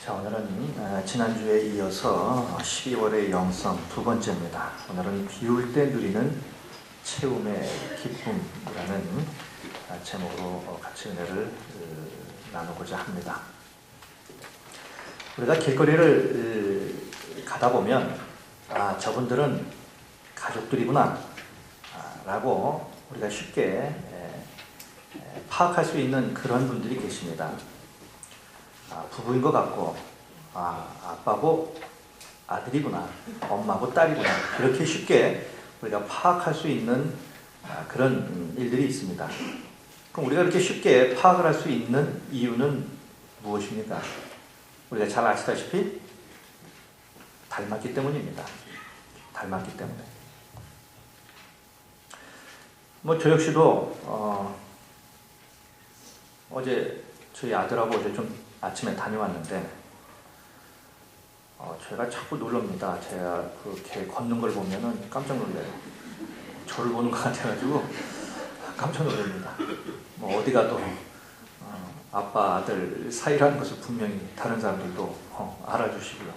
자, 오늘은 지난주에 이어서 12월의 영성 두 번째입니다. 오늘은 비올 때 누리는 채움의 기쁨이라는 제목으로 같이 은혜를 나누고자 합니다. 우리가 길거리를 가다 보면 저분들은 가족들이구나 라고 우리가 쉽게 파악할 수 있는 그런 분들이 계십니다. 부부인 것 같고 아빠고 아들이구나, 엄마고 딸이구나, 이렇게 쉽게 우리가 파악할 수 있는 그런 일들이 있습니다. 그럼 우리가 이렇게 쉽게 파악을 할 수 있는 이유는 무엇입니까? 우리가 잘 아시다시피 닮았기 때문입니다. 닮았기 때문에. 저 역시도 어제 저희 아들하고 어제 좀 아침에 다녀왔는데 제가 자꾸 놀랍니다. 제가 걔 걷는 걸 보면은 깜짝 놀라요. 저를 보는 것 같아가지고 깜짝 놀랍니다. 어디 가도 아빠 아들 사이라는 것을 분명히 다른 사람들도 알아주시고요.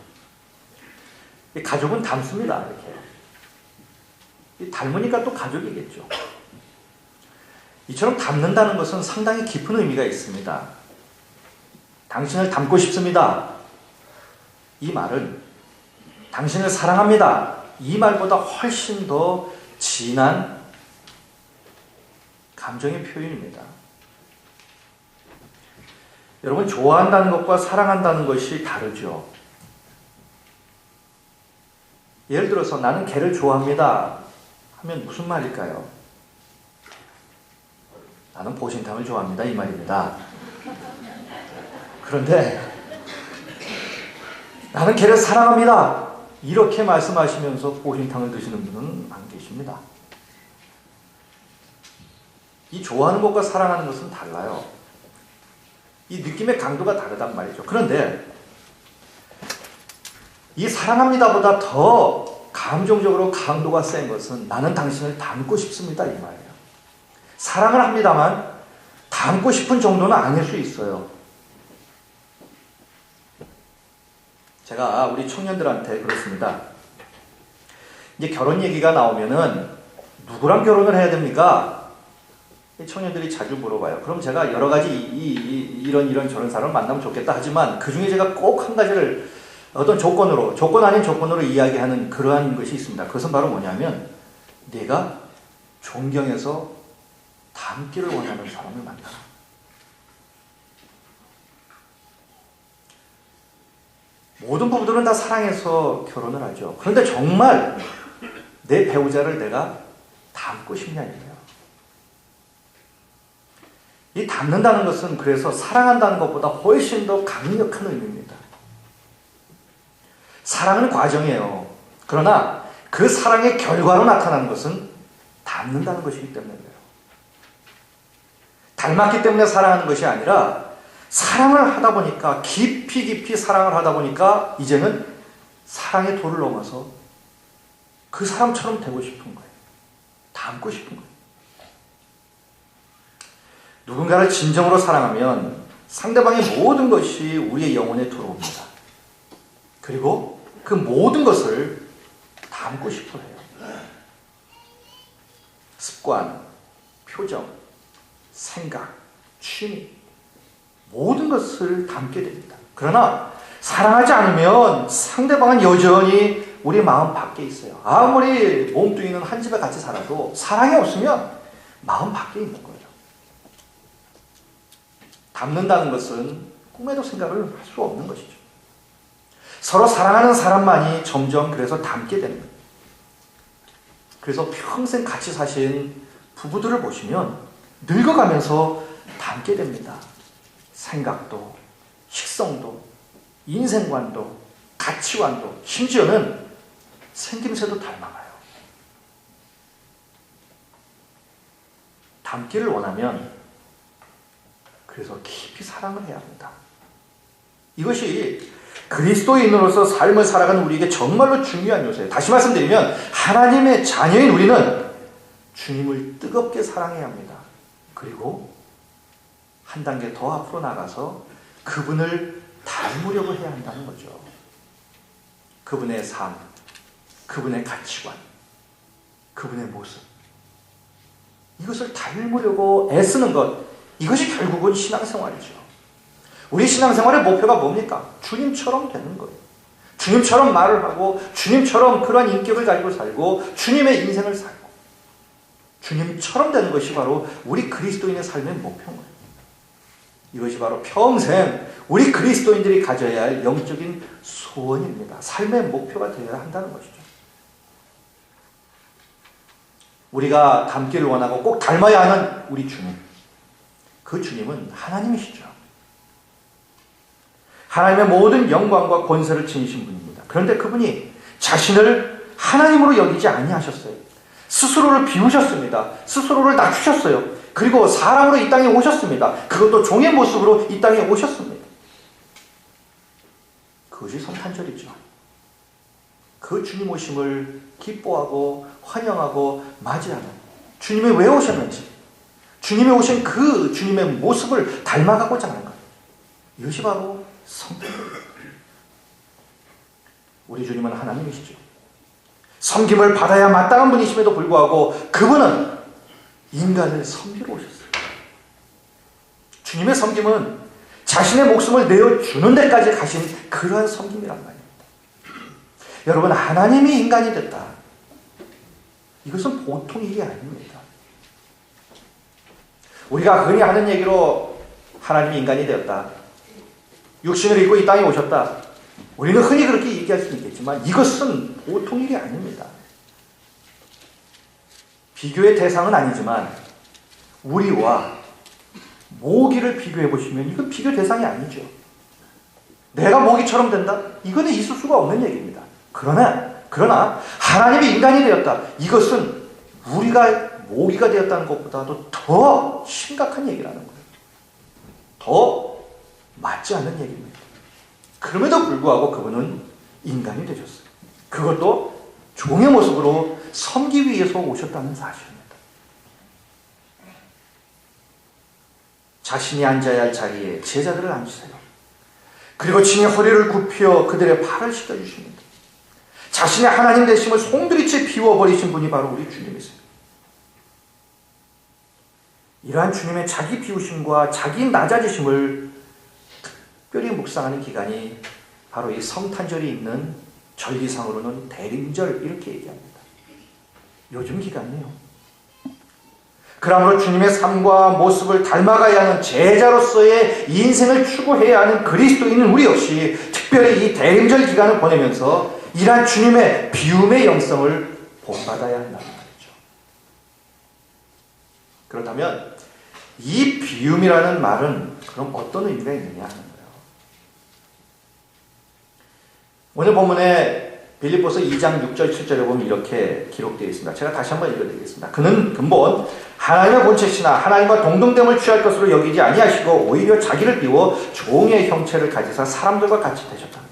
이 가족은 닮습니다. 이렇게 닮으니까 또 가족이겠죠. 이처럼 닮는다는 것은 상당히 깊은 의미가 있습니다. 당신을 닮고 싶습니다. 이 말은 당신을 사랑합니다. 이 말보다 훨씬 더 진한 감정의 표현입니다. 여러분, 좋아한다는 것과 사랑한다는 것이 다르죠. 예를 들어서 나는 걔를 좋아합니다 하면 무슨 말일까요? 나는 보신탕을 좋아합니다, 이 말입니다. 그런데 나는 걔를 사랑합니다, 이렇게 말씀하시면서 보신탕을 드시는 분은 안 계십니다. 이 좋아하는 것과 사랑하는 것은 달라요. 이 느낌의 강도가 다르단 말이죠. 그런데 이 사랑합니다보다 더 감정적으로 강도가 센 것은 나는 당신을 닮고 싶습니다, 이 말이에요. 사랑을 합니다만 닮고 싶은 정도는 아닐 수 있어요. 제가 우리 청년들한테 그렇습니다. 이제 결혼 얘기가 나오면은 누구랑 결혼을 해야 됩니까? 청년들이 자주 물어봐요. 그럼 제가 여러 가지 이런 저런 사람을 만나면 좋겠다 하지만 그 중에 제가 꼭 한 가지를 어떤 조건 아닌 조건으로 이야기하는 그러한 것이 있습니다. 그것은 바로 뭐냐면 내가 존경해서 닮기를 원하는 사람을 만나라. 모든 부부들은 다 사랑해서 결혼을 하죠. 그런데 정말 내 배우자를 내가 닮고 싶냐니까요. 이 닮는다는 것은 그래서 사랑한다는 것보다 훨씬 더 강력한 의미입니다. 사랑은 과정이에요. 그러나 그 사랑의 결과로 나타나는 것은 닮는다는 것이기 때문에 그래요. 닮았기 때문에 사랑하는 것이 아니라 사랑을 하다 보니까 깊이 사랑을 하다 보니까 이제는 사랑의 도를 넘어서 그 사람처럼 되고 싶은 거예요. 닮고 싶은 거예요. 누군가를 진정으로 사랑하면 상대방의 모든 것이 우리의 영혼에 들어옵니다. 그리고 그 모든 것을 닮고 싶어 해요. 습관, 표정, 생각, 취미, 모든 것을 담게 됩니다. 그러나 사랑하지 않으면 상대방은 여전히 우리 마음 밖에 있어요. 아무리 몸뚱이는 한 집에 같이 살아도 사랑이 없으면 마음 밖에 있는 거예요. 닮는다는 것은 꿈에도 생각을 할 수 없는 것이죠. 서로 사랑하는 사람만이 점점 그래서 닮게 됩니다. 그래서 평생 같이 사신 부부들을 보시면 늙어가면서 닮게 됩니다. 생각도, 식성도, 인생관도, 가치관도, 심지어는 생김새도 닮아가요. 닮기를 원하면 그래서 깊이 사랑을 해야 합니다. 이것이 그리스도인으로서 삶을 살아가는 우리에게 정말로 중요한 요소예요. 다시 말씀드리면 하나님의 자녀인 우리는 주님을 뜨겁게 사랑해야 합니다. 그리고 한 단계 더 앞으로 나가서 그분을 닮으려고 해야 한다는 거죠. 그분의 삶, 그분의 가치관, 그분의 모습, 이것을 닮으려고 애쓰는 것, 이것이 결국은 신앙생활이죠. 우리 신앙생활의 목표가 뭡니까? 주님처럼 되는 거예요. 주님처럼 말을 하고 주님처럼 그러한 인격을 가지고 살고 주님의 인생을 살고 주님처럼 되는 것이 바로 우리 그리스도인의 삶의 목표인 거예요. 이것이 바로 평생 우리 그리스도인들이 가져야 할 영적인 소원입니다. 삶의 목표가 되어야 한다는 것이죠. 우리가 닮기를 원하고 꼭 닮아야 하는 우리 주님, 그 주님은 하나님이시죠. 하나님의 모든 영광과 권세를 지니신 분입니다. 그런데 그분이 자신을 하나님으로 여기지 아니하셨어요. 스스로를 비우셨습니다. 스스로를 낮추셨어요. 그리고 사람으로 이 땅에 오셨습니다. 그것도 종의 모습으로 이 땅에 오셨습니다. 그것이 성탄절이죠. 그 주님 오심을 기뻐하고 환영하고 맞이하는, 주님이 왜 오셨는지, 주님이 오신 그 주님의 모습을 닮아가고자 하는 것, 이것이 바로 성탄절입니다. 우리 주님은 하나님이시죠. 섬김을 받아야 마땅한 분이심에도 불구하고 그분은 인간을 섬기러 오셨어요. 주님의 섬김은 자신의 목숨을 내어주는 데까지 가신 그러한 섬김이란 말입니다. 여러분, 하나님이 인간이 됐다, 이것은 보통 일이 아닙니다. 우리가 흔히 하는 얘기로 하나님이 인간이 되었다, 육신을 입고 이 땅에 오셨다, 우리는 흔히 그렇게 얘기할 수 있겠지만 이것은 보통 일이 아닙니다. 비교의 대상은 아니지만 우리와 모기를 비교해 보시면 이건 비교 대상이 아니죠. 내가 모기처럼 된다? 이거는 있을 수가 없는 얘기입니다. 그러나 하나님이 인간이 되었다, 이것은 우리가 모기가 되었다는 것보다도 더 심각한 얘기라는 거예요. 더 맞지 않는 얘기입니다. 그럼에도 불구하고 그분은 인간이 되셨어요. 그것도 종의 모습으로 섬기기 위해서 오셨다는 사실입니다. 자신이 앉아야 할 자리에 제자들을 앉히세요. 그리고 친히 허리를 굽혀 그들의 팔을 씻겨주십니다. 자신의 하나님 되심을 송두리째 비워버리신 분이 바로 우리 주님이세요. 이러한 주님의 자기 비우심과 자기 낮아지심을 특별히 묵상하는 기간이 바로 이 성탄절이 있는 절기상으로는 대림절, 이렇게 얘기합니다. 요즘 기간이에요. 그러므로 주님의 삶과 모습을 닮아가야 하는 제자로서의 인생을 추구해야 하는 그리스도인은 우리 역시 특별히 이 대림절 기간을 보내면서 이러한 주님의 비움의 영성을 본받아야 한다는 말이죠. 그렇다면 이 비움이라는 말은 그럼 어떤 의미가 있느냐 하는 거예요. 오늘 본문에 빌립보서 2장 6절 7절에 보면 이렇게 기록되어 있습니다. 제가 다시 한번 읽어드리겠습니다. 그는 근본 하나님의 본체시나 하나님과 동등됨을 취할 것으로 여기지 아니하시고 오히려 자기를 비워 종의 형체를 가지사 사람들과 같이 되셨다는 거예요.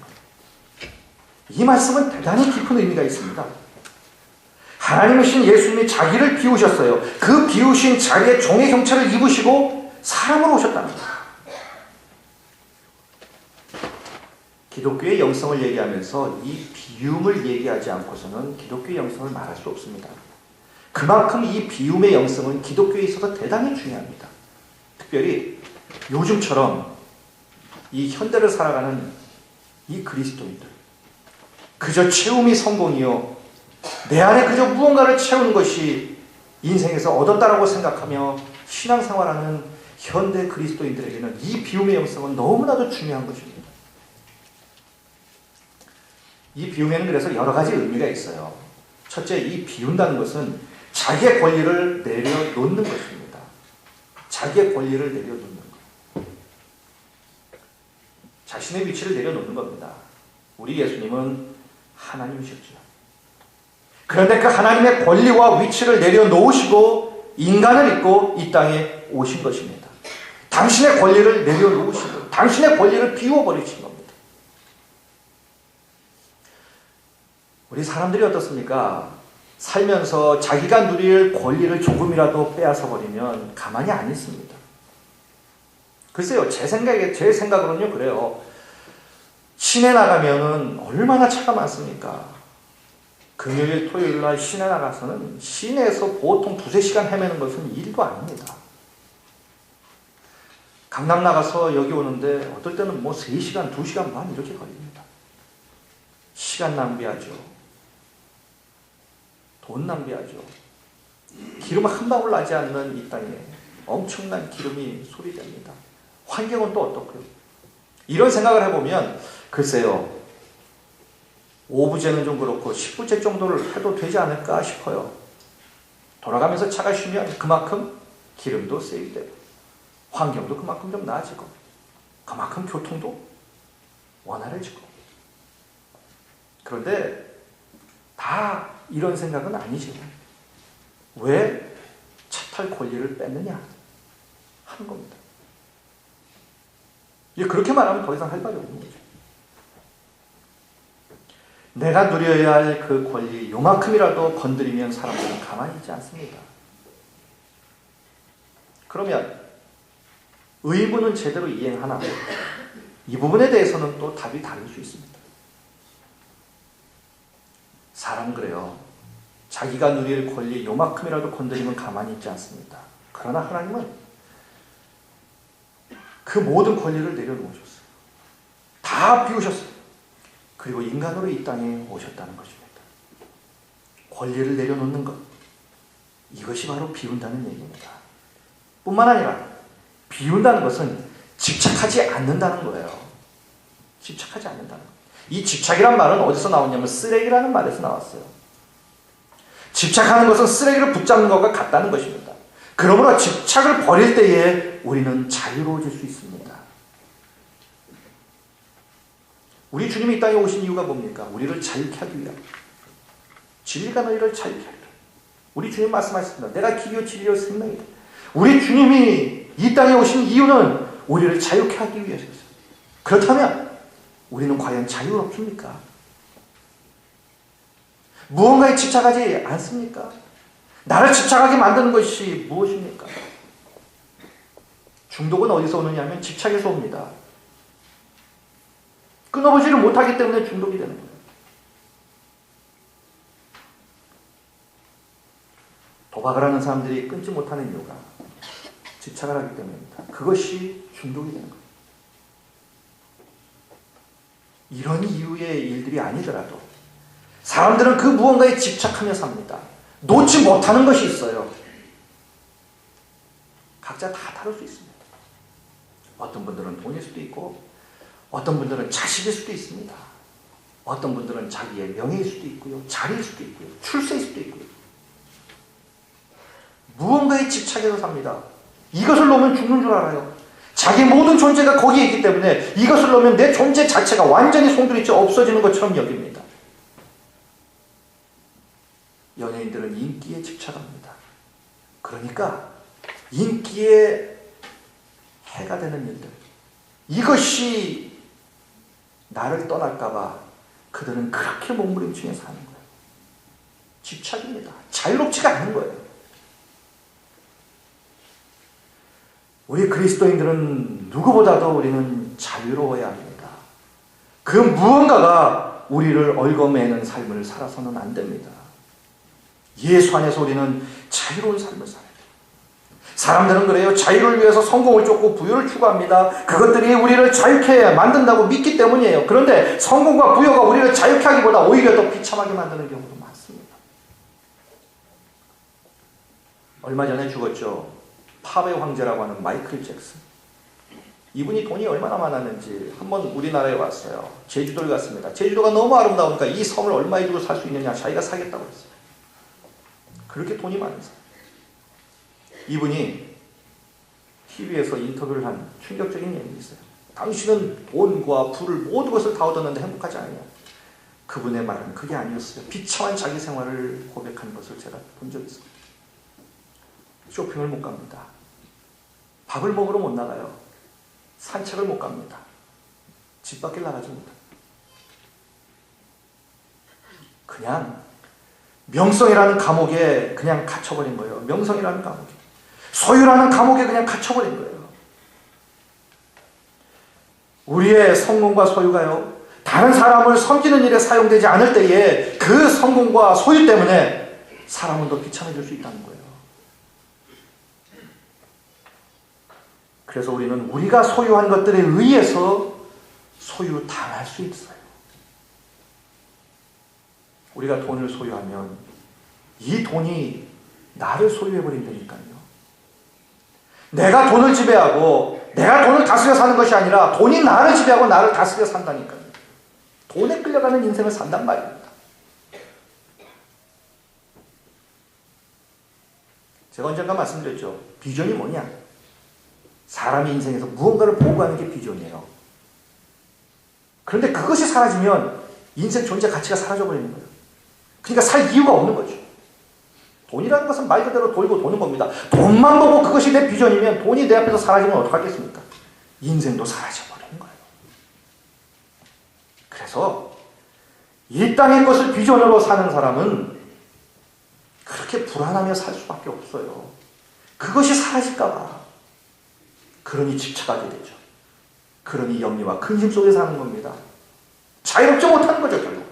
이 말씀은 대단히 깊은 의미가 있습니다. 하나님이신 예수님이 자기를 비우셨어요. 그 비우신 자리에 종의 형체를 입으시고 사람으로 오셨다는 거예요. 기독교의 영성을 얘기하면서 이 비움을 얘기하지 않고서는 기독교의 영성을 말할 수 없습니다. 그만큼 이 비움의 영성은 기독교에 있어서 대단히 중요합니다. 특별히 요즘처럼 이 현대를 살아가는 이 그리스도인들, 그저 채움이 성공이요, 내 안에 그저 무언가를 채우는 것이 인생에서 얻었다라고 생각하며 신앙생활하는 현대 그리스도인들에게는 이 비움의 영성은 너무나도 중요한 것입니다. 이 비움에는 그래서 여러 가지 의미가 있어요. 첫째, 이 비운다는 것은 자기의 권리를 내려놓는 것입니다. 자기의 권리를 내려놓는 것. 자신의 위치를 내려놓는 겁니다. 우리 예수님은 하나님이셨죠. 그런데 그 하나님의 권리와 위치를 내려놓으시고 인간을 입고 이 땅에 오신 것입니다. 당신의 권리를 내려놓으시고 당신의 권리를 비워버리신 겁니다. 우리 사람들이 어떻습니까? 살면서 자기가 누릴 권리를 조금이라도 빼앗아버리면 가만히 안 있습니다. 글쎄요, 제 생각으로는요, 그래요. 시내 나가면은 얼마나 차가 많습니까? 금요일, 토요일 날 시내 나가서는 시내에서 보통 2-3시간 헤매는 것은 일도 아닙니다. 강남 나가서 여기 오는데 어떨 때는 3시간, 2시간 반 이렇게 걸립니다. 시간 낭비하죠. 돈 낭비하죠. 기름 한 방울 나지 않는 이 땅에 엄청난 기름이 소비됩니다. 환경은 또 어떻고요? 이런 생각을 해보면 글쎄요, 5부제는 좀 그렇고 10부제 정도를 해도 되지 않을까 싶어요. 돌아가면서 차가 쉬면 그만큼 기름도 세이되고 환경도 그만큼 좀 나아지고 그만큼 교통도 원활해지고. 그런데 다 이런 생각은 아니죠. 왜 차 탈 권리를 뺐느냐 하는 겁니다. 그렇게 말하면 더 이상 할 말이 없는 거죠. 내가 누려야 할 그 권리 요만큼이라도 건드리면 사람들은 가만히 있지 않습니다. 그러면 의무는 제대로 이행하나? 이 부분에 대해서는 또 답이 다를 수 있습니다. 사람 그래요. 자기가 누릴 권리 요만큼이라도 건드리면 가만히 있지 않습니다. 그러나 하나님은 그 모든 권리를 내려놓으셨어요. 다 비우셨어요. 그리고 인간으로 이 땅에 오셨다는 것입니다. 권리를 내려놓는 것, 이것이 바로 비운다는 얘기입니다. 뿐만 아니라 비운다는 것은 집착하지 않는다는 거예요. 집착하지 않는다는 거예요. 이 집착이란 말은 어디서 나왔냐면 쓰레기라는 말에서 나왔어요. 집착하는 것은 쓰레기를 붙잡는 것과 같다는 것입니다. 그러므로 집착을 버릴 때에 우리는 자유로워질 수 있습니다. 우리 주님이 이 땅에 오신 이유가 뭡니까? 우리를 자유케 하기 위함. 진리가 너희를 자유케 하리라. 우리 주님 말씀하셨습니다. 내가 길이요 진리요 생명이다. 우리 주님이 이 땅에 오신 이유는 우리를 자유케 하기 위해서였어요. 그렇다면 우리는 과연 자유롭습니까? 무언가에 집착하지 않습니까? 나를 집착하게 만드는 것이 무엇입니까? 중독은 어디서 오느냐 하면 집착에서 옵니다. 끊어보지를 못하기 때문에 중독이 되는 거예요. 도박을 하는 사람들이 끊지 못하는 이유가 집착을 하기 때문입니다. 그것이 중독이 되는 거예요. 이런 이유의 일들이 아니더라도 사람들은 그 무언가에 집착하며 삽니다. 놓지 못하는 것이 있어요. 각자 다 다를 수 있습니다. 어떤 분들은 돈일 수도 있고 어떤 분들은 자식일 수도 있습니다. 어떤 분들은 자기의 명예일 수도 있고요. 자리일 수도 있고요. 출세일 수도 있고요. 무언가에 집착해서 삽니다. 이것을 놓으면 죽는 줄 알아요. 자기 모든 존재가 거기에 있기 때문에 이것을 놓으면 내 존재 자체가 완전히 송두리째 없어지는 것처럼 여깁니다. 연예인들은 인기에 집착합니다. 그러니까 인기에 해가 되는 일들, 이것이 나를 떠날까봐 그들은 그렇게 몸부림치며 사는 거예요. 집착입니다. 자유롭지가 않은 거예요. 우리 그리스도인들은 누구보다도 우리는 자유로워야 합니다. 그 무언가가 우리를 얽어매는 삶을 살아서는 안 됩니다. 예수 안에서 우리는 자유로운 삶을 살아야 돼요. 사람들은 그래요. 자유를 위해서 성공을 쫓고 부유를 추구합니다. 그것들이 우리를 자유케 만든다고 믿기 때문이에요. 그런데 성공과 부유가 우리를 자유케 하기보다 오히려 더 비참하게 만드는 경우도 많습니다. 얼마 전에 죽었죠. 팝의 황제라고 하는 마이클 잭슨. 이분이 돈이 얼마나 많았는지 한번 우리나라에 왔어요. 제주도를 갔습니다. 제주도가 너무 아름다우니까 이 섬을 얼마에 주고 살 수 있느냐, 자기가 사겠다고 했어요. 그렇게 돈이 많은 사람. 이분이 TV에서 인터뷰를 한 충격적인 얘기가 있어요. 당신은 돈과 부를 모든 것을 다 얻었는데 행복하지 않냐. 그분의 말은 그게 아니었어요. 비참한 자기 생활을 고백하는 것을 제가 본 적이 있어요. 쇼핑을 못 갑니다. 밥을 먹으러 못 나가요. 산책을 못 갑니다. 집 밖에 나가지 못합니다. 그냥 명성이라는 감옥에 그냥 갇혀버린 거예요. 명성이라는 감옥에. 소유라는 감옥에 그냥 갇혀버린 거예요. 우리의 성공과 소유가요, 다른 사람을 섬기는 일에 사용되지 않을 때에 그 성공과 소유 때문에 사람은 더 비참해질 수 있다는 거예요. 그래서 우리는 우리가 소유한 것들에 의해서 소유당할 수 있어요. 우리가 돈을 소유하면 이 돈이 나를 소유해버린다니까요. 내가 돈을 지배하고 내가 돈을 다스려 사는 것이 아니라 돈이 나를 지배하고 나를 다스려 산다니까요. 돈에 끌려가는 인생을 산단 말입니다. 제가 언젠가 말씀드렸죠. 비전이 뭐냐? 사람이 인생에서 무언가를 보고하는 게 비전이에요. 그런데 그것이 사라지면 인생 존재 가치가 사라져버리는 거예요. 그러니까 살 이유가 없는 거죠. 돈이라는 것은 말 그대로 돌고 도는 겁니다. 돈만 보고 그것이 내 비전이면 돈이 내 앞에서 사라지면 어떡하겠습니까? 인생도 사라져버리는 거예요. 그래서 이 땅의 것을 비전으로 사는 사람은 그렇게 불안하며 살 수밖에 없어요. 그것이 사라질까 봐. 그러니 집착하게 되죠. 그러니 염려와 근심 속에 사는 겁니다. 자유롭지 못하는 거죠, 결국.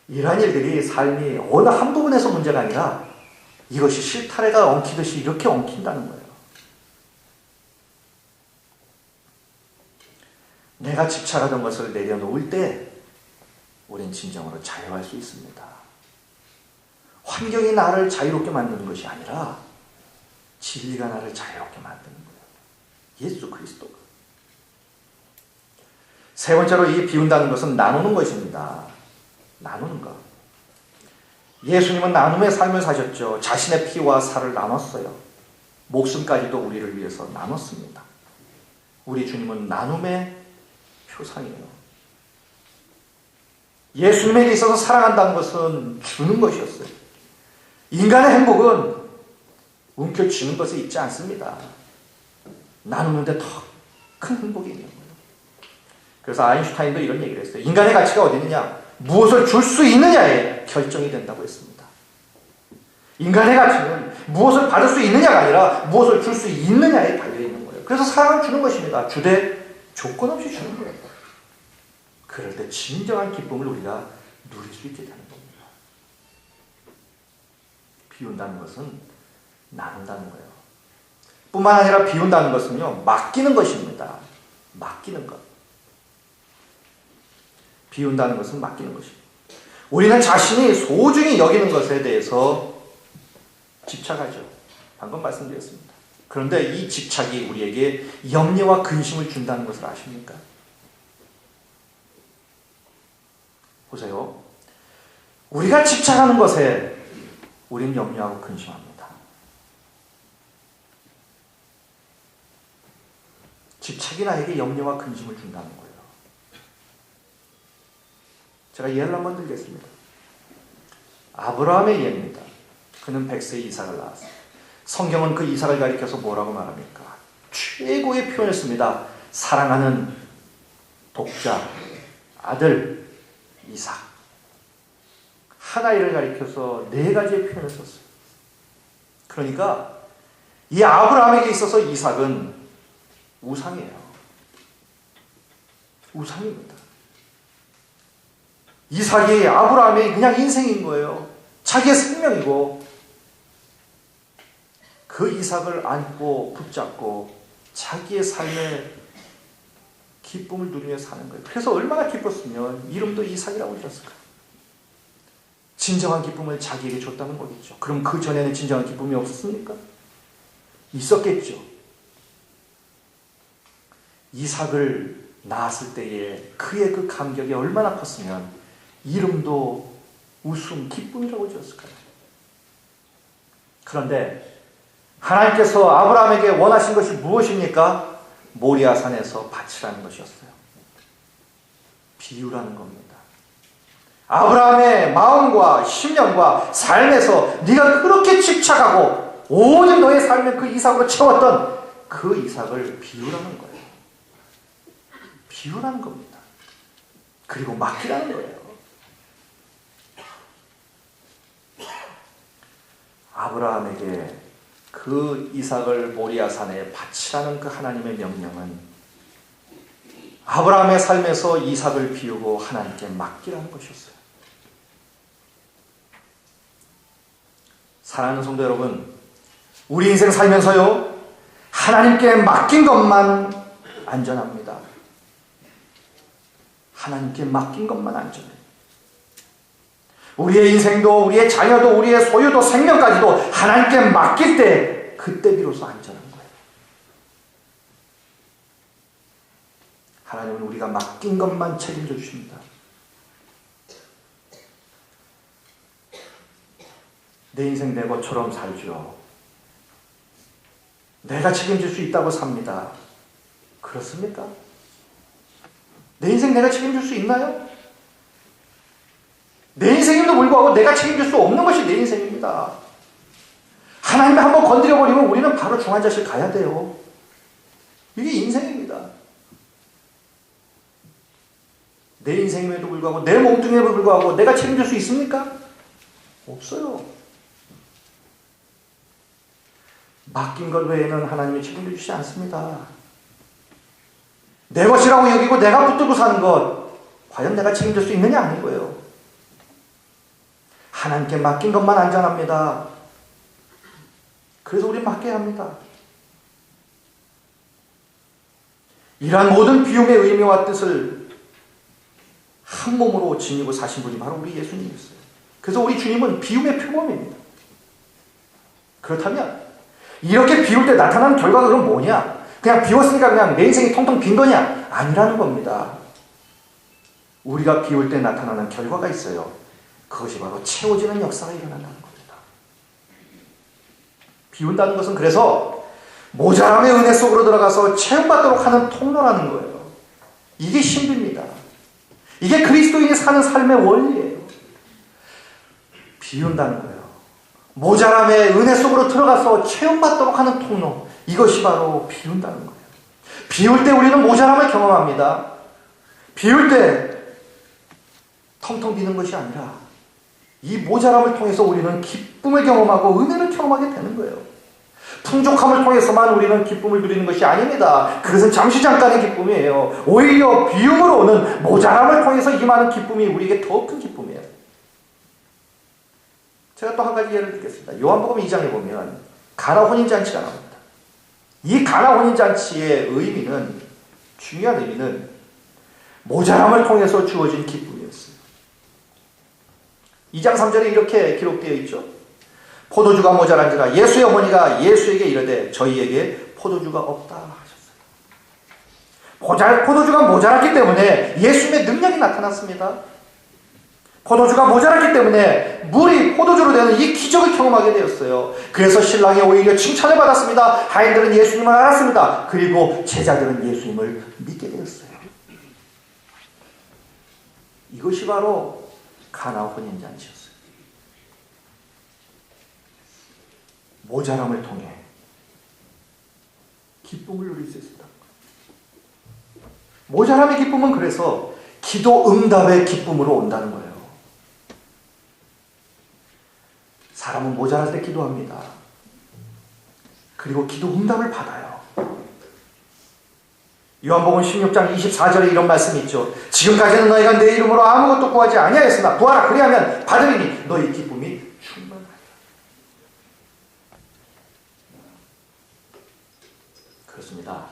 이러한 일들이 삶이 어느 한 부분에서 문제가 아니라 이것이 실타래가 엉키듯이 이렇게 엉킨다는 거예요. 내가 집착하던 것을 내려놓을 때 우린 진정으로 자유할 수 있습니다. 환경이 나를 자유롭게 만드는 것이 아니라 진리가 나를 자유롭게 만드는 거예요. 예수 그리스도가. 세 번째로 이 비운다는 것은 나누는 것입니다. 나누는 것. 예수님은 나눔의 삶을 사셨죠. 자신의 피와 살을 나눴어요. 목숨까지도 우리를 위해서 나눴습니다. 우리 주님은 나눔의 표상이에요. 예수님에게 있어서 사랑한다는 것은 주는 것이었어요. 인간의 행복은 움켜쥐는 것에 있지 않습니다. 나누는데 더 큰 행복이 있는 거예요. 그래서 아인슈타인도 이런 얘기를 했어요. 인간의 가치가 어디 있느냐? 무엇을 줄 수 있느냐에 결정이 된다고 했습니다. 인간의 가치는 무엇을 받을 수 있느냐가 아니라 무엇을 줄 수 있느냐에 달려있는 거예요. 그래서 사랑은 주는 것입니다. 주되 조건 없이 주는 거예요. 그럴 때 진정한 기쁨을 우리가 누릴 수 있게 되는 겁니다. 비운다는 것은 나눈다는 거예요. 뿐만 아니라 비운다는 것은요, 맡기는 것입니다. 맡기는 것. 비운다는 것은 맡기는 것입니다. 우리는 자신이 소중히 여기는 것에 대해서 집착하죠. 방금 말씀드렸습니다. 그런데 이 집착이 우리에게 염려와 근심을 준다는 것을 아십니까? 보세요. 우리가 집착하는 것에 우리는 염려하고 근심합니다. 집착이 나에게 염려와 근심을 준다는 거예요. 제가 예를 한번 들겠습니다. 아브라함의 예입니다. 그는 100세 이삭을 낳았어요. 성경은 그 이삭을 가리켜서 뭐라고 말합니까? 최고의 표현을 씁니다. 사랑하는 독자, 아들, 이삭. 하나이를 가리켜서 4가지의 표현을 썼어요. 그러니까 이 아브라함에게 있어서 이삭은 우상이에요. 우상입니다. 이삭이 아브라함의 그냥 인생인 거예요. 자기의 생명이고 그 이삭을 안고 붙잡고 자기의 삶의 기쁨을 누리며 사는 거예요. 그래서 얼마나 기뻤으면 이름도 이삭이라고 지었을까? 진정한 기쁨을 자기에게 줬다는 거겠죠. 그럼 그 전에는 진정한 기쁨이 없었습니까? 있었겠죠. 이삭을 낳았을 때에 그의 그 감격이 얼마나 컸으면 이름도 웃음, 기쁨이라고 지었을까요? 그런데 하나님께서 아브라함에게 원하신 것이 무엇입니까? 모리아 산에서 바치라는 것이었어요. 비유라는 겁니다. 아브라함의 마음과 심령과 삶에서 네가 그렇게 집착하고 오직 너의 삶을 그 이삭으로 채웠던 그 이삭을 비유라는 거예요. 비유라는 겁니다. 그리고 맡기라는 거예요. 아브라함에게 그 이삭을 모리아 산에 바치라는 그 하나님의 명령은 아브라함의 삶에서 이삭을 비우고 하나님께 맡기라는 것이었어요. 사랑하는 성도 여러분, 우리 인생 살면서요, 하나님께 맡긴 것만 안전합니다. 하나님께 맡긴 것만 안전해요. 우리의 인생도, 우리의 자녀도, 우리의 소유도, 생명까지도 하나님께 맡길 때, 그때 비로소 안전한 거예요. 하나님은 우리가 맡긴 것만 책임져 주십니다. 내 인생 내 것처럼 살죠. 내가 책임질 수 있다고 삽니다. 그렇습니까? 내 인생 내가 책임질 수 있나요? 내 인생임에도 불구하고 내가 책임질 수 없는 것이 내 인생입니다. 하나님이 한번 건드려버리면 우리는 바로 중환자실 가야 돼요. 이게 인생입니다. 내 인생임에도 불구하고, 내 몸뚱이에도 불구하고 내가 책임질 수 있습니까? 없어요. 맡긴 것 외에는 하나님이 책임져 주시지 않습니다. 내 것이라고 여기고 내가 붙들고 사는 것, 과연 내가 책임질 수 있느냐? 아닌 거예요. 하나님께 맡긴 것만 안전합니다. 그래서 우리는 맡겨야 합니다. 이러한 모든 비움의 의미와 뜻을 한 몸으로 지니고 사신 분이 바로 우리 예수님이었어요. 그래서 우리 주님은 비움의 표범입니다. 그렇다면 이렇게 비울 때 나타나는 결과가 그럼 뭐냐? 그냥 비웠으니까 그냥 내 인생이 통통 빈 거냐? 아니라는 겁니다. 우리가 비울 때 나타나는 결과가 있어요. 그것이 바로 채워지는 역사가 일어난다는 겁니다. 비운다는 것은 그래서 모자람의 은혜 속으로 들어가서 체험받도록 하는 통로라는 거예요. 이게 신비입니다. 이게 그리스도인이 사는 삶의 원리예요. 비운다는 거예요. 모자람의 은혜 속으로 들어가서 체험받도록 하는 통로, 이것이 바로 비운다는 거예요. 비울 때 우리는 모자람을 경험합니다. 비울 때 텅텅 비는 것이 아니라 이 모자람을 통해서 우리는 기쁨을 경험하고 은혜를 경험하게 되는 거예요. 풍족함을 통해서만 우리는 기쁨을 누리는 것이 아닙니다. 그것은 잠시 잠깐의 기쁨이에요. 오히려 비움으로 오는 모자람을 통해서 임하는 기쁨이 우리에게 더 큰 기쁨이에요. 제가 또 한 가지 예를 들겠습니다. 요한복음 2장에 보면 가나 혼인잔치가 나옵니다. 이 가나 혼인잔치의 의미는, 중요한 의미는 모자람을 통해서 주어진 기쁨이었어요. 2장 3절에 이렇게 기록되어 있죠. 포도주가 모자란지라 예수의 어머니가 예수에게 이르되 저희에게 포도주가 없다 하셨어요. 포도주가 모자랐기 때문에 예수님의 능력이 나타났습니다. 포도주가 모자랐기 때문에 물이 포도주로 되는 이 기적을 경험하게 되었어요. 그래서 신랑이 오히려 칭찬을 받았습니다. 하인들은 예수님을 알았습니다. 그리고 제자들은 예수님을 믿게 되었어요. 이것이 바로 가나 혼인잔치였어요. 모자람을 통해 기쁨을 누릴 수 있었다. 모자람의 기쁨은 그래서 기도 응답의 기쁨으로 온다는 거예요. 사람은 모자랄 때 기도합니다. 그리고 기도 응답을 받아요. 요한복음 16장 24절에 이런 말씀이 있죠. 지금까지는 너희가 내 이름으로 아무것도 구하지 아니하였으나 구하라 그리하면 받으리니 너희 기쁨이 충만하리라. 그렇습니다.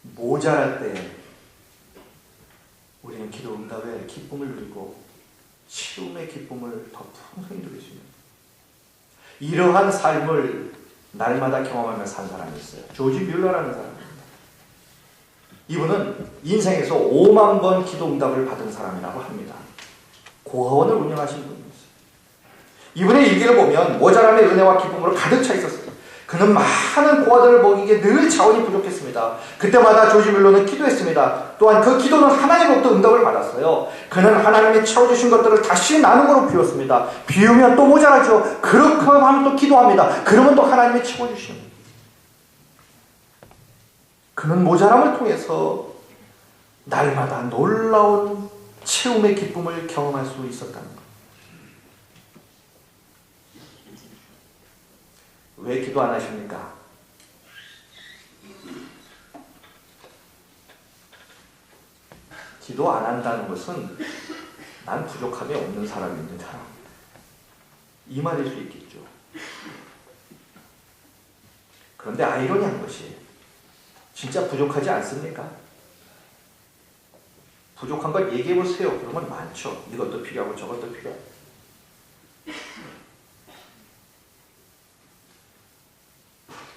모자랄 때 우리는 기도 응답의 기쁨을 누리고 치움의 기쁨을 더 풍성히 누릴 수 있는, 이러한 삶을 날마다 경험하며 산 사람이 있어요. 조지 뮬러라는 사람입니다. 이분은 인생에서 5만 번 기도 응답을 받은 사람이라고 합니다. 고아원을 운영하신 분이었어요. 이분의 일기를 보면 모자람의 은혜와 기쁨으로 가득 차 있었어요. 그는 많은 고아들을 먹이기에 늘 자원이 부족했습니다. 그때마다 조지 뮬러는 기도했습니다. 또한 그 기도는 하나님으로부터 응답을 받았어요. 그는 하나님이 채워주신 것들을 다시 나눔으로 비웠습니다. 비우면 또 모자라죠. 그렇게 하면 또 기도합니다. 그러면 또 하나님이 채워주십니다. 그는 모자람을 통해서 날마다 놀라운 채움의 기쁨을 경험할 수 있었다는 것. 왜 기도 안 하십니까? 기도 안 한다는 것은 난 부족함이 없는 사람입니다. 이 말일 수 있겠죠. 그런데 아이러니한 것이 진짜 부족하지 않습니까? 부족한 것 얘기해 보세요. 그러면 많죠. 이것도 필요하고 저것도 필요하고.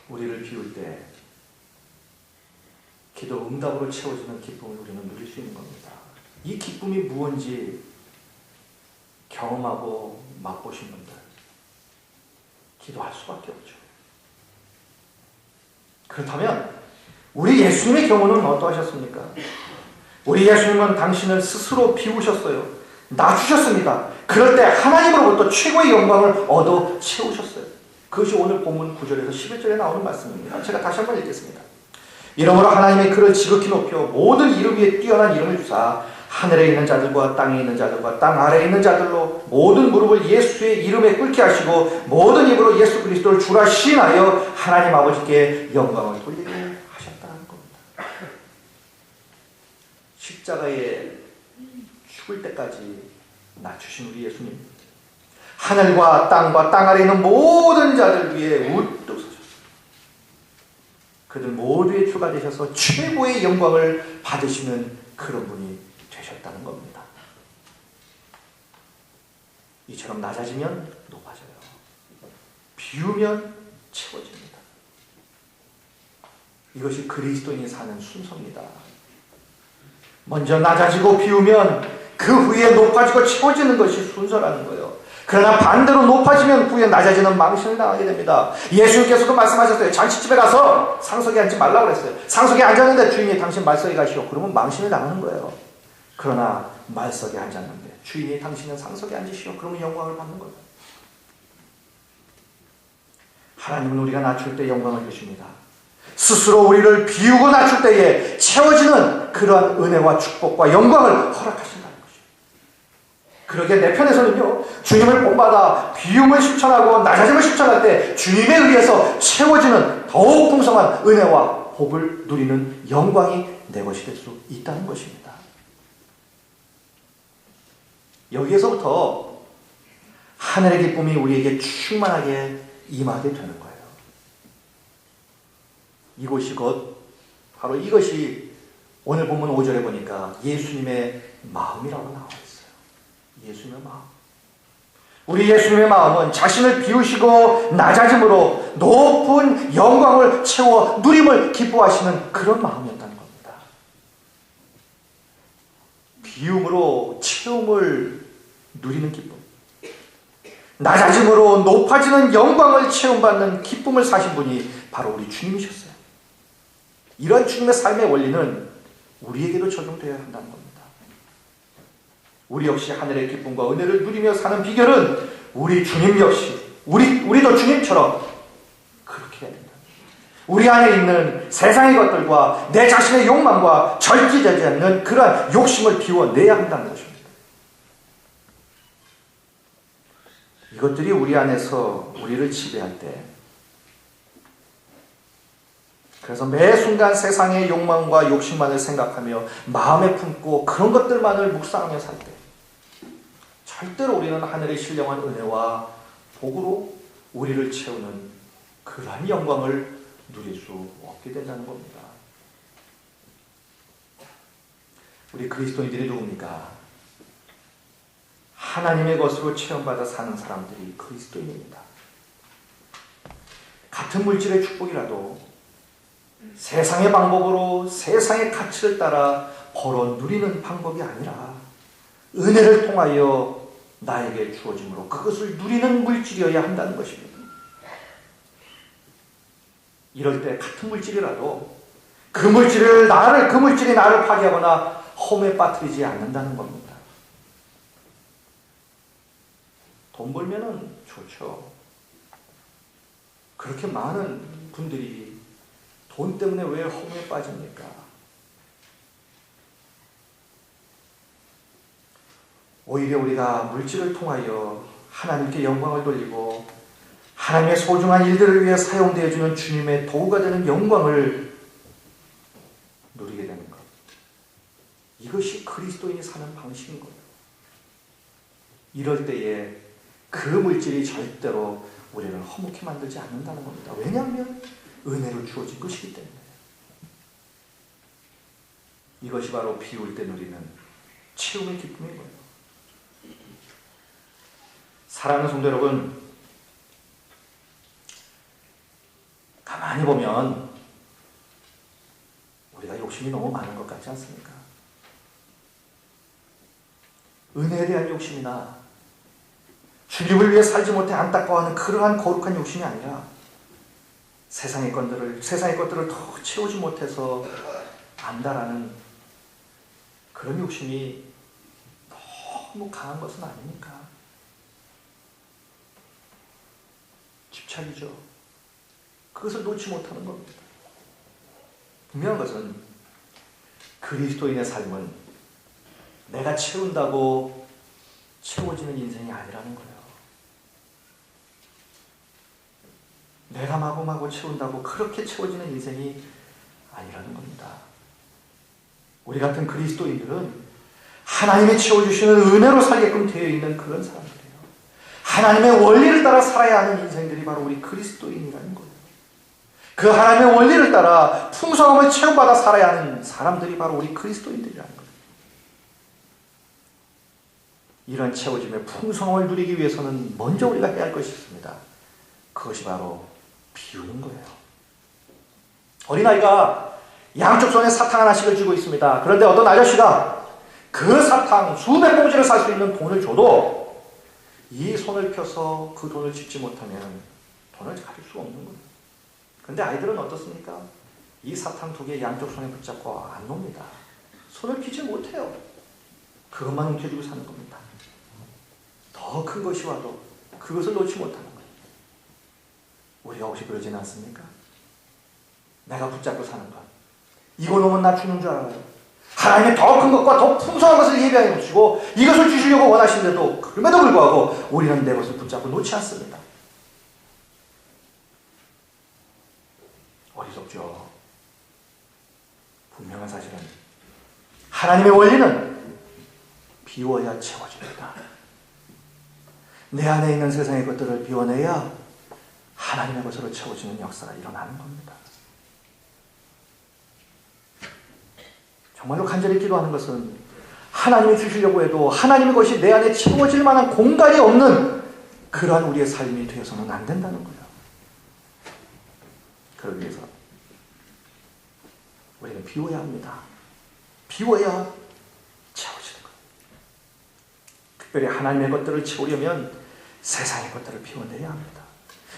우리를 비울 때 기도 응답으로 채워지는 기쁨을 우리는 누릴 수 있는 겁니다. 이 기쁨이 무엇인지 경험하고 맛보신 분들 기도할 수밖에 없죠. 그렇다면 우리 예수님의 경우는 어떠하셨습니까? 우리 예수님은 당신을 스스로 비우셨어요. 낮추셨습니다. 그럴 때 하나님으로부터 최고의 영광을 얻어 채우셨어요. 그것이 오늘 본문 9절에서 11절에 나오는 말씀입니다. 제가 다시 한번 읽겠습니다. 이러므로 하나님의 그를 지극히 높여 모든 이름 위에 뛰어난 이름을 주사 하늘에 있는 자들과 땅에 있는 자들과 땅 아래에 있는 자들로 모든 무릎을 예수의 이름에 꿇게 하시고 모든 입으로 예수 그리스도를 주라 시인하여 하나님 아버지께 영광을 돌리게 하셨다는 겁니다. 십자가에 죽을 때까지 낮추신 우리 예수님, 하늘과 땅 아래에 있는 모든 자들 위에 우뚝 서셨습니다. 그들 모두의 주가 되셔서 최고의 영광을 받으시는 그런 분이 되셨다는 겁니다. 이처럼 낮아지면 높아져요. 비우면 채워집니다. 이것이 그리스도인이 사는 순서입니다. 먼저 낮아지고 비우면 그 후에 높아지고 채워지는 것이 순서라는 거예요. 그러나 반대로 높아지면 후에 낮아지는 망신을 당하게 됩니다. 예수님께서도 말씀하셨어요. 잔치집에 가서 상석에 앉지 말라고 그랬어요. 상석에 앉았는데 주인이 당신 말석에 가시오. 그러면 망신을 당하는 거예요. 그러나 말석에 앉았는데 주인이 당신은 상석에 앉으시오. 그러면 영광을 받는 거예요. 하나님은 우리가 낮출 때 영광을 주십니다. 스스로 우리를 비우고 낮출 때에 채워지는 그러한 은혜와 축복과 영광을 허락하신다는 것이죠. 그러게 내 편에서는요, 주님을 본받아 비움을 실천하고 낮아짐을 실천할 때 주님에 의해서 채워지는 더욱 풍성한 은혜와 복을 누리는 영광이 내 것이 될 수 있다는 것입니다. 여기에서부터 하늘의 기쁨이 우리에게 충만하게 임하게 되는 거예요. 이곳이 바로 이것이 오늘 본문 5절에 보니까 예수님의 마음이라고 나와 있어요. 예수님의 마음. 우리 예수님의 마음은 자신을 비우시고 낮아짐으로 높은 영광을 채워 누림을 기뻐하시는 그런 마음이었다는 겁니다. 비움으로 채움을 누리는 기쁨. 낮아짐으로 높아지는 영광을 체험받는 기쁨을 사신 분이 바로 우리 주님이셨어요. 이런 주님의 삶의 원리는 우리에게도 적용되어야 한다는 겁니다. 우리 역시 하늘의 기쁨과 은혜를 누리며 사는 비결은 우리 주님 역시 우리도 주님처럼 그렇게 해야 된다. 우리 안에 있는 세상의 것들과 내 자신의 욕망과 절제되지 않는 그러한 욕심을 비워내야 한다는 것입니다. 이것들이 우리 안에서 우리를 지배할 때, 그래서 매 순간 세상의 욕망과 욕심만을 생각하며 마음에 품고 그런 것들만을 묵상하며 살 때 절대로 우리는 하늘의 신령한 은혜와 복으로 우리를 채우는 그러한 영광을 누릴 수 없게 된다는 겁니다. 우리 그리스도인들이 누굽니까? 하나님의 것으로 체험받아 사는 사람들이 그리스도인입니다. 같은 물질의 축복이라도 세상의 방법으로 세상의 가치를 따라 벌어 누리는 방법이 아니라 은혜를 통하여 나에게 주어짐으로 그것을 누리는 물질이어야 한다는 것입니다. 이럴 때 같은 물질이라도 그 물질이 나를 파괴하거나 험에 빠뜨리지 않는다는 겁니다. 돈 벌면은 좋죠. 그렇게 많은 분들이 돈 때문에 왜 험에 빠집니까? 오히려 우리가 물질을 통하여 하나님께 영광을 돌리고 하나님의 소중한 일들을 위해 사용되어 주는 주님의 도구가 되는 영광을 누리게 되는 것. 이것이 그리스도인이 사는 방식인 거예요. 이럴 때에 그 물질이 절대로 우리를 허무케 만들지 않는다는 겁니다. 왜냐하면 은혜로 주어진 것이기 때문에. 이것이 바로 비울 때 누리는 채움의 기쁨인 거예요. 사랑하는 성도 여러분, 가만히 보면 우리가 욕심이 너무 많은 것 같지 않습니까? 은혜에 대한 욕심이나 주님을 위해 살지 못해 안타까워하는 그러한 거룩한 욕심이 아니라 세상의 것들을 더 채우지 못해서 안다라는 그런 욕심이 너무 강한 것은 아닙니까? 집착이죠. 그것을 놓지 못하는 겁니다. 분명한 것은 그리스도인의 삶은 내가 채운다고 채워지는 인생이 아니라는 거예요. 내가 마구마구 채운다고 그렇게 채워지는 인생이 아니라는 겁니다. 우리 같은 그리스도인들은 하나님이 채워주시는 은혜로 살게끔 되어 있는 그런 사람들이에요. 하나님의 원리를 따라 살아야 하는 인생들이 바로 우리 그리스도인이라는 거예요. 그 하나님의 원리를 따라 풍성함을 체험받아 살아야 하는 사람들이 바로 우리 그리스도인들이라는 거예요. 이런 채워짐의 풍성함을 누리기 위해서는 먼저 우리가 해야 할 것이 있습니다. 그것이 바로 비우는 거예요. 어린아이가 양쪽 손에 사탕 하나씩을 쥐고 있습니다. 그런데 어떤 아저씨가 그 사탕 수백 봉지를 살 수 있는 돈을 줘도 이 손을 펴서 그 돈을 짚지 못하면 돈을 가질 수 없는 거예요. 그런데 아이들은 어떻습니까? 이 사탕 두 개 양쪽 손에 붙잡고 안 놉니다. 손을 펴지 못해요. 그것만 움켜쥐고 사는 겁니다. 더 큰 것이 와도 그것을 놓지 못하는 거예요. 우리가 혹시 그러지는 않습니까? 내가 붙잡고 사는 것. 이거 놓으면 나 주는 줄 알아요. 하나님이 더 큰 것과 더 풍성한 것을 예비하여 놓으시고 이것을 주시려고 원하시는데도 그럼에도 불구하고 우리는 내 것을 붙잡고 놓지 않습니다. 어리석죠. 분명한 사실은 하나님의 원리는 비워야 채워집니다. 내 안에 있는 세상의 것들을 비워내야 하나님의 것으로 채워지는 역사가 일어나는 겁니다. 정말로 간절히 기도하는 것은 하나님이 주시려고 해도 하나님의 것이 내 안에 채워질 만한 공간이 없는 그러한 우리의 삶이 되어서는 안 된다는 거예요. 그러기 위해서 우리는 비워야 합니다. 비워야 채워지는 거예요. 특별히 하나님의 것들을 채우려면 세상의 것들을 비워내야 합니다.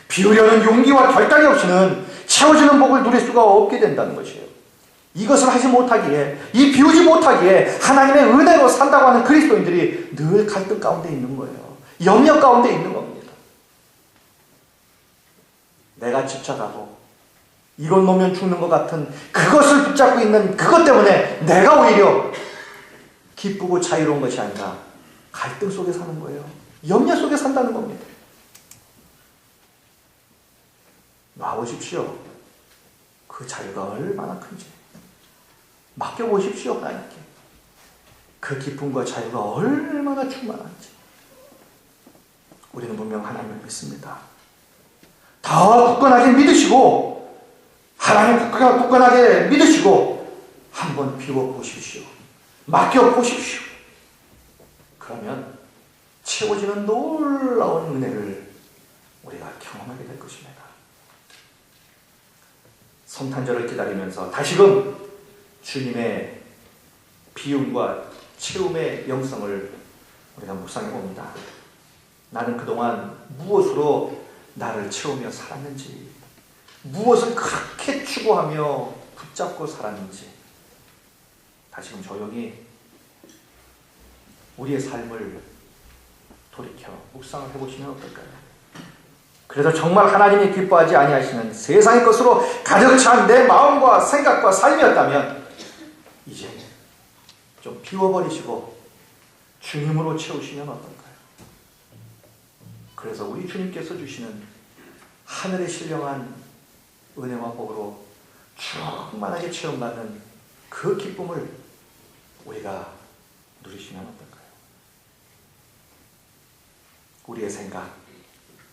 비우려는 용기와 결단이 없이는 채워지는 복을 누릴 수가 없게 된다는 것이에요. 이것을 하지 못하기에, 이 비우지 못하기에 하나님의 은혜로 산다고 하는 그리스도인들이 늘 갈등 가운데 있는 거예요. 염려 가운데 있는 겁니다. 내가 집착하고 이걸 놓으면 죽는 것 같은 그것을 붙잡고 있는 그것 때문에 내가 오히려 기쁘고 자유로운 것이 아니라 갈등 속에 사는 거예요. 염려 속에 산다는 겁니다. 놔보십시오. 그 자유가 얼마나 큰지. 맡겨보십시오. 하나님께. 그 기쁨과 자유가 얼마나 충만한지. 우리는 분명 하나님을 믿습니다. 더 굳건하게 믿으시고 하나님 굳건하게 믿으시고 한번 비워보십시오. 맡겨보십시오. 그러면 채워지는 놀라운 은혜를 우리가 경험하게 될 것입니다. 성탄절을 기다리면서 다시금 주님의 비움과 채움의 영성을 우리가 묵상해 봅니다. 나는 그동안 무엇으로 나를 채우며 살았는지, 무엇을 그렇게 추구하며 붙잡고 살았는지 다시금 조용히 우리의 삶을 돌이켜 묵상을 해보시면 어떨까요? 그래서 정말 하나님이 기뻐하지 아니하시는 세상의 것으로 가득 찬 내 마음과 생각과 삶이었다면 이제 좀 비워버리시고 주님으로 채우시면 어떨까요? 그래서 우리 주님께서 주시는 하늘의 신령한 은혜와 복으로 충만하게 체험받는 그 기쁨을 우리가 누리시면 어떨까요? 우리의 생각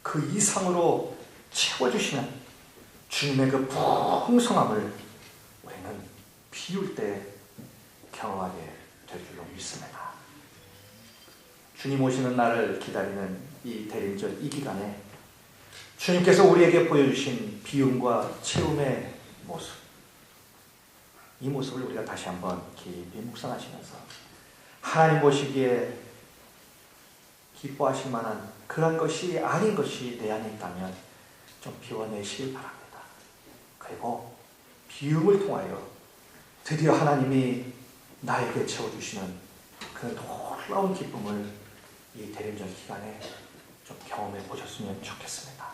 그 이상으로 채워주시는 주님의 그 풍성함을 우리는 비울 때 경험하게 될 줄로 믿습니다. 주님 오시는 날을 기다리는 이 대림절 이 기간에 주님께서 우리에게 보여주신 비움과 채움의 모습, 이 모습을 우리가 다시 한번 깊이 묵상하시면서 하나님 보시기에 기뻐하실 만한 그런 것이 아닌 것이 내 안에 있다면 좀 비워내시길 바랍니다. 그리고 비움을 통하여 드디어 하나님이 나에게 채워주시는 그 놀라운 기쁨을 이 대림절 기간에 좀 경험해 보셨으면 좋겠습니다.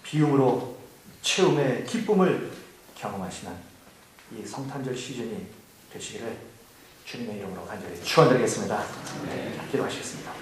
비움으로 채움의 기쁨을 경험하시는 이 성탄절 시즌이 되시기를 주님의 이름으로 간절히 축원드리겠습니다. 기도하시겠습니다.